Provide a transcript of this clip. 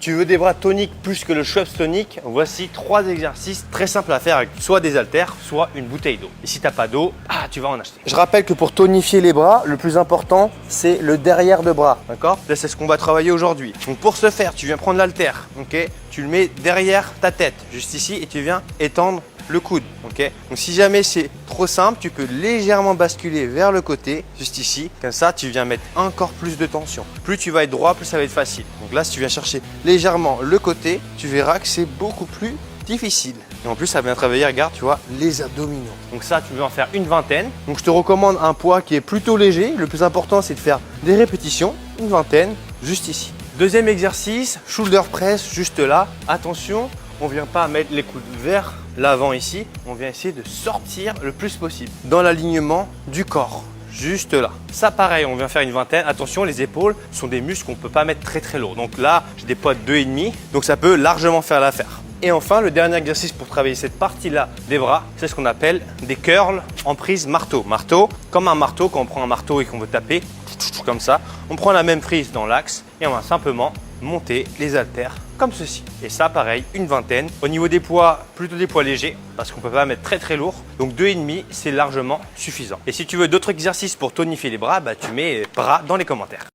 Tu veux des bras toniques plus que le Schweppes tonique? Voici 3 exercices très simples à faire avec soit des haltères, soit une bouteille d'eau. Et si tu n'as pas d'eau, tu vas en acheter. Je rappelle que pour tonifier les bras, le plus important, c'est le derrière de bras. D'accord? Là, c'est ce qu'on va travailler aujourd'hui. Donc pour ce faire, tu viens prendre l'haltère. Ok? Tu le mets derrière ta tête, juste ici, et tu viens étendre le coude. Ok? Donc si jamais c'est trop simple, tu peux légèrement basculer vers le côté, juste ici. Comme ça, tu viens mettre encore plus de tension. Plus tu vas être droit, plus ça va être facile. Donc là, si tu viens chercher légèrement le côté, tu verras que c'est beaucoup plus difficile. Et en plus, ça vient travailler, regarde, tu vois, les abdominaux. Donc ça, tu veux en faire une vingtaine. Donc je te recommande un poids qui est plutôt léger. Le plus important, c'est de faire des répétitions, une vingtaine, juste ici. Deuxième exercice, shoulder press, juste là. Attention, on ne vient pas mettre les coudes vers l'avant ici. On vient essayer de sortir le plus possible dans l'alignement du corps. Juste là. Ça pareil, on vient faire une vingtaine. Attention, les épaules sont des muscles qu'on ne peut pas mettre très lourds. Donc là, j'ai des poids de 2,5. Donc ça peut largement faire l'affaire. Et enfin, le dernier exercice pour travailler cette partie-là des bras, c'est ce qu'on appelle des curls en prise marteau. Marteau, comme un marteau, quand on prend un marteau et qu'on veut taper, comme ça, on prend la même prise dans l'axe et on va simplement monter les haltères comme ceci. Et ça, pareil, une vingtaine. Au niveau des poids, plutôt des poids légers parce qu'on ne peut pas mettre très lourd. Donc 2,5, c'est largement suffisant. Et si tu veux d'autres exercices pour tonifier les bras, tu mets bras dans les commentaires.